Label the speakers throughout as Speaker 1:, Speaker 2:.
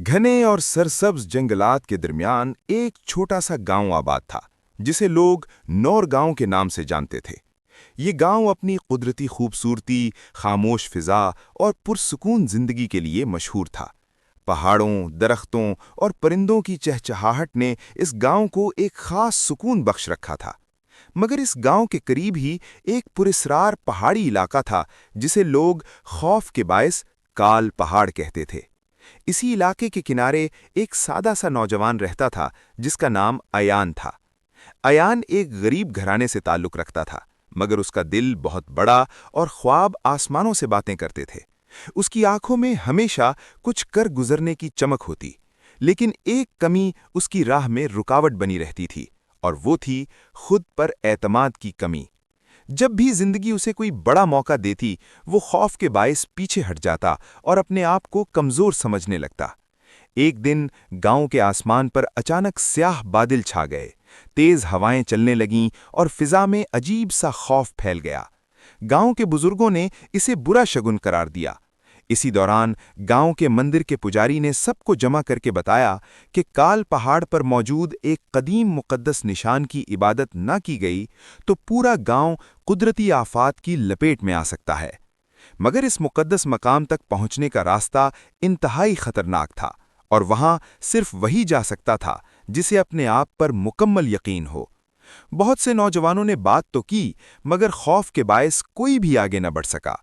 Speaker 1: घने और सरसब्ज जंगलात के दरमियान एक छोटा सा गांव आबाद था जिसे लोग नौर गांव के नाम से जानते थे। ये गांव अपनी कुदरती खूबसूरती, खामोश फिजा और पुरसुकून जिंदगी के लिए मशहूर था। पहाड़ों, दरख्तों और परिंदों की चहचहाहट ने इस गांव को एक खास सुकून बख्श रखा था। मगर इस गांव के करीब ही एक पुरस्रार पहाड़ी इलाका था जिसे लोग खौफ के बायस काल पहाड़ कहते थे। इसी इलाके के किनारे एक सादा सा नौजवान रहता था जिसका नाम अयान था। अयान एक गरीब घराने से ताल्लुक रखता था, मगर उसका दिल बहुत बड़ा और ख्वाब आसमानों से बातें करते थे। उसकी आंखों में हमेशा कुछ कर गुजरने की चमक होती, लेकिन एक कमी उसकी राह में रुकावट बनी रहती थी, और वो थी खुद पर एतमाद की कमी। जब भी जिंदगी उसे कोई बड़ा मौका देती, वो खौफ के बायस पीछे हट जाता और अपने आप को कमजोर समझने लगता। एक दिन गांव के आसमान पर अचानक स्याह बादल छा गए, तेज हवाएं चलने लगीं और फिजा में अजीब सा खौफ फैल गया। गांव के बुजुर्गों ने इसे बुरा शगुन करार दिया। इसी दौरान गांव के मंदिर के पुजारी ने सबको जमा करके बताया कि काल पहाड़ पर मौजूद एक कदीम मुक़द्दस निशान की इबादत न की गई तो पूरा गांव कुदरती आफात की लपेट में आ सकता है। मगर इस मुक़द्दस मकाम तक पहुंचने का रास्ता इंतहाई खतरनाक था, और वहां सिर्फ वही जा सकता था जिसे अपने आप पर मुकम्मल यकीन हो। बहुत से नौजवानों ने बात तो की, मगर खौफ के बायस कोई भी आगे न बढ़ सका।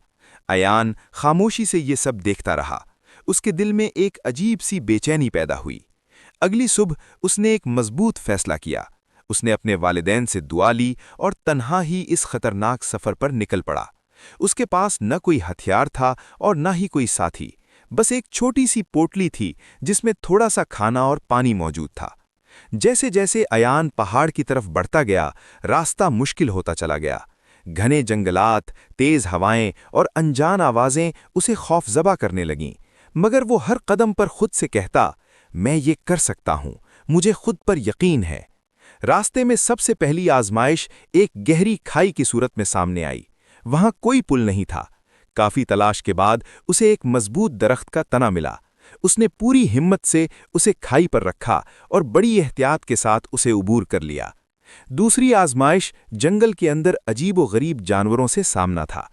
Speaker 1: अयान खामोशी से ये सब देखता रहा। उसके दिल में एक अजीब सी बेचैनी पैदा हुई। अगली सुबह उसने एक मजबूत फैसला किया। उसने अपने वालिदैन से दुआ ली और तन्हा ही इस खतरनाक सफर पर निकल पड़ा। उसके पास न कोई हथियार था और न ही कोई साथी, बस एक छोटी सी पोटली थी जिसमें थोड़ा सा खाना और पानी मौजूद था। जैसे जैसे अयान पहाड़ की तरफ बढ़ता गया, रास्ता मुश्किल होता चला गया। घने जंगलात, तेज हवाएं और अनजान आवाजें उसे खौफजदा करने लगीं, मगर वो हर कदम पर खुद से कहता, मैं ये कर सकता हूं, मुझे खुद पर यकीन है। रास्ते में सबसे पहली आजमाइश एक गहरी खाई की सूरत में सामने आई। वहां कोई पुल नहीं था। काफी तलाश के बाद उसे एक मजबूत दरख्त का तना मिला। उसने पूरी हिम्मत से उसे खाई पर रखा और बड़ी एहतियात के साथ उसे उबूर कर लिया। दूसरी आजमाइश जंगल के अंदर अजीब-ओ-गरीब जानवरों से सामना था।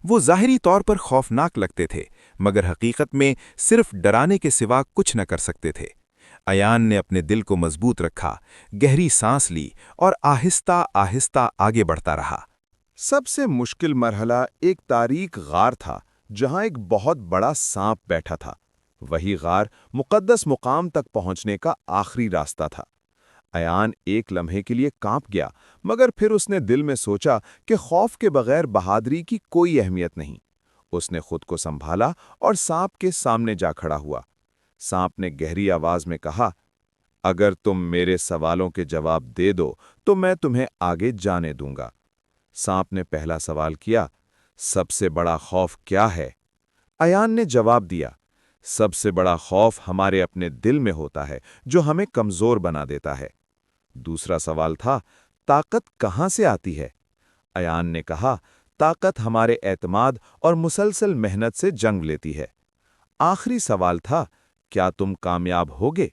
Speaker 1: वो ज़ाहिरी तौर पर खौफनाक लगते थे, मगर हकीकत में सिर्फ डराने के सिवा कुछ न कर सकते थे। अयान ने अपने दिल को मजबूत रखा, गहरी सांस ली और आहिस्ता आहिस्ता आगे बढ़ता रहा। सबसे मुश्किल मरहला एक तारीक गार था जहां एक बहुत बड़ा सांप बैठा था। वही गार मुक़द्दस मुकाम तक पहुंचने का आखिरी रास्ता था। अयान एक लम्हे के लिए कांप गया, मगर फिर उसने दिल में सोचा कि खौफ के बगैर बहादुरी की कोई अहमियत नहीं। उसने खुद को संभाला और सांप के सामने जा खड़ा हुआ। सांप ने गहरी आवाज में कहा, अगर तुम मेरे सवालों के जवाब दे दो तो मैं तुम्हें आगे जाने दूंगा। सांप ने पहला सवाल किया, सबसे बड़ा खौफ क्या है? अयान ने जवाब दिया, सबसे बड़ा खौफ हमारे अपने दिल में होता है, जो हमें कमजोर बना देता है। दूसरा सवाल था, ताकत कहां से आती है? अयान ने कहा, ताकत हमारे एतमाद और मुसलसल मेहनत से जंग लेती है। आखिरी सवाल था, क्या तुम कामयाब होगे?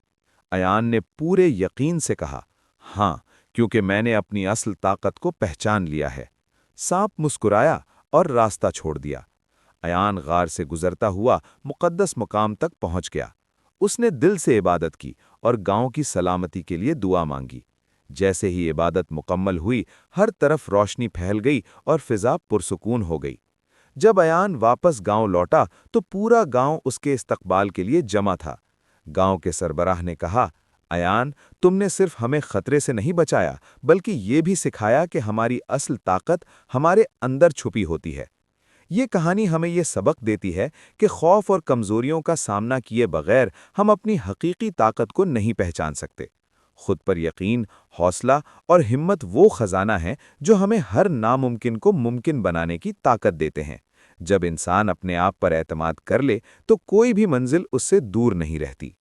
Speaker 1: अयान ने पूरे यकीन से कहा, हाँ, क्योंकि मैंने अपनी असल ताकत को पहचान लिया है। सांप मुस्कुराया और रास्ता छोड़ दिया। अयान गार से गुजरता हुआ मुक़द्दस मुकाम तक पहुंच गया। उसने दिल से इबादत की और गांव की सलामती के लिए दुआ मांगी। जैसे ही इबादत मुकम्मल हुई, हर तरफ रोशनी फैल गई और फिजा पुरसुकून हो गई। जब अयान वापस गांव लौटा तो पूरा गांव उसके इस्तकबाल के लिए जमा था। गांव के सरबराह ने कहा, अयान, तुमने सिर्फ हमें खतरे से नहीं बचाया, बल्कि ये भी सिखाया कि हमारी असल ताकत हमारे अंदर छुपी होती है। ये कहानी हमें ये सबक देती है कि खौफ और कमजोरियों का सामना किए बगैर हम अपनी हकीकी ताकत को नहीं पहचान सकते। खुद पर यकीन, हौसला और हिम्मत वो खजाना है जो हमें हर नामुमकिन को मुमकिन बनाने की ताकत देते हैं। जब इंसान अपने आप पर एतमाद कर ले तो कोई भी मंजिल उससे दूर नहीं रहती।